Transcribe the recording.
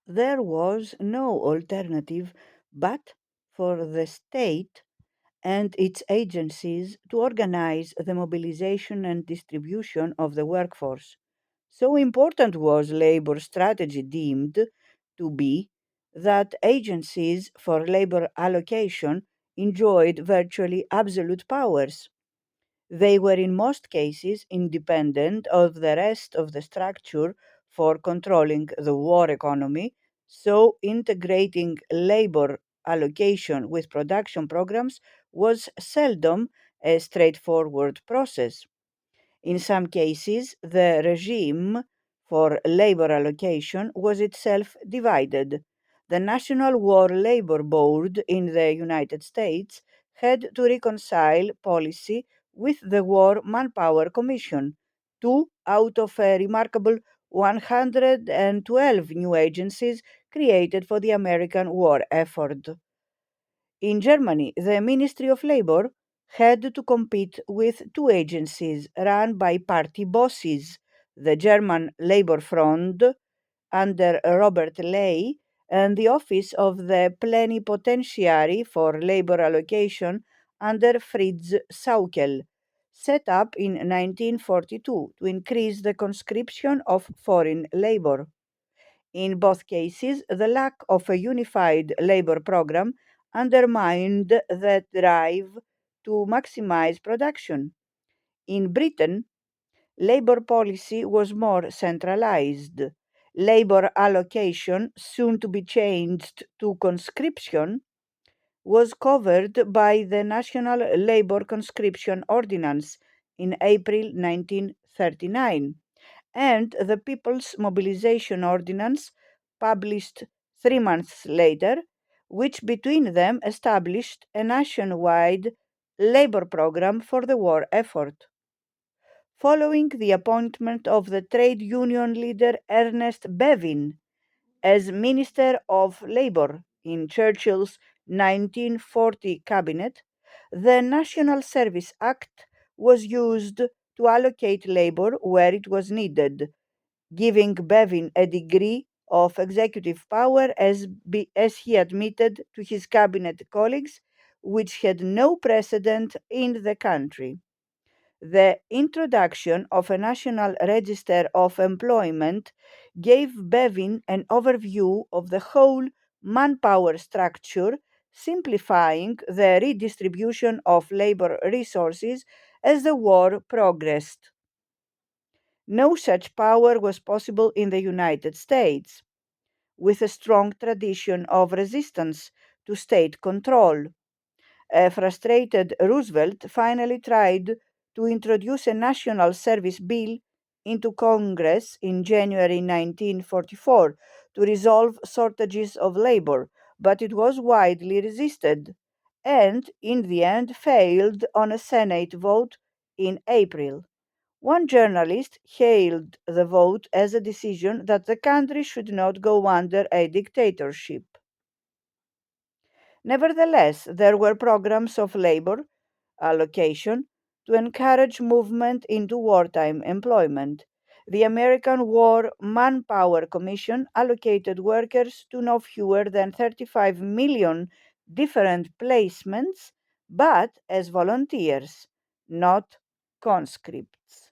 There was no alternative but for the state and its agencies to organize the mobilization and distribution of the workforce. So important was labor strategy deemed to be that agencies for labor allocation enjoyed virtually absolute powers. They were in most cases independent of the rest of the structure for controlling the war economy, so integrating labor allocation with production programs was seldom a straightforward process. In some cases, the regime for labor allocation was itself divided. The National War Labor Board in the United States had to reconcile policy with the War Manpower Commission, two out of a remarkable 112 new agencies created for the American war effort. In Germany, the Ministry of Labor had to compete with two agencies run by party bosses, the German Labor Front under Robert Ley and the Office of the Plenipotentiary for Labor Allocation under Fritz Sauckel, set up in 1942 to increase the conscription of foreign labor. In both cases, the lack of a unified labor program undermined the drive to maximize production. In Britain, labor policy was more centralized. Labor allocation, soon to be changed to conscription, was covered by the National Labor Conscription Ordinance in April 1939 and the People's Mobilization Ordinance, published 3 months later, which between them established a nationwide labor program for the war effort. Following the appointment of the trade union leader Ernest Bevin as Minister of Labor in Churchill's 1940 cabinet, the National Service Act was used to allocate labor where it was needed, giving Bevin a degree of executive power as he admitted to his cabinet colleagues, which had no precedent in the country. The introduction of a national register of employment gave Bevin an overview of the whole manpower structure, simplifying the redistribution of labor resources as the war progressed. No such power was possible in the United States, with a strong tradition of resistance to state control. A frustrated Roosevelt finally tried to introduce a national service bill into Congress in January 1944 to resolve shortages of labor, but it was widely resisted and, in the end, failed on a Senate vote in April. One journalist hailed the vote as a decision that the country should not go under a dictatorship. Nevertheless, there were programs of labor allocation to encourage movement into wartime employment. The American War Manpower Commission allocated workers to no fewer than 35 million different placements, but as volunteers, not conscripts.